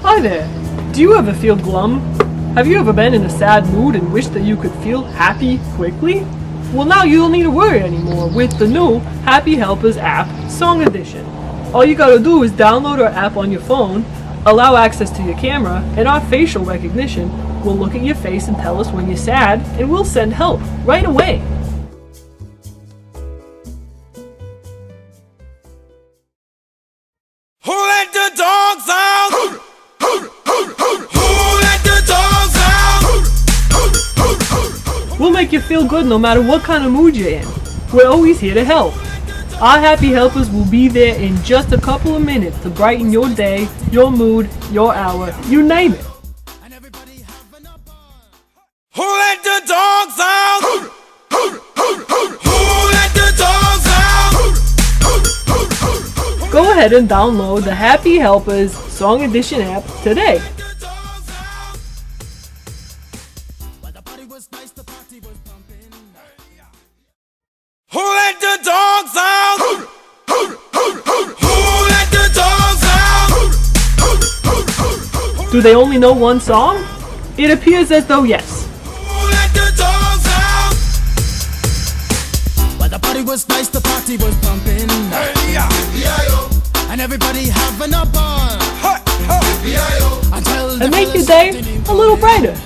Hi there. Do you ever feel glum? Have you ever been in a sad mood and wished that you could feel happy quickly? Well, now you don't need to worry anymore with the new Happy Helpers app, Song Edition. All you gotta do is download our app on your phone, allow access to your camera, and our facial recognition will look at your face and tell us when you're sad, and we'll send help right away. Who let the dogs out? Who let the dogs out? We'll make you feel good no matter what kind of mood you're in. We're always here to help. Our Happy Helpers will be there in just a couple of minutes to brighten your day, your mood, your hour, you name it. Who let the dogs out? Who let the dogs out? Go ahead and download the Happy Helpers Song Edition app today. Who let the dogs out? Who let the dogs out? Do they only know one song? It appears as though yes. Who let the dogs out? Well, the party was nice, the party was pumping, and everybody having a ball until And make your day a little brighter.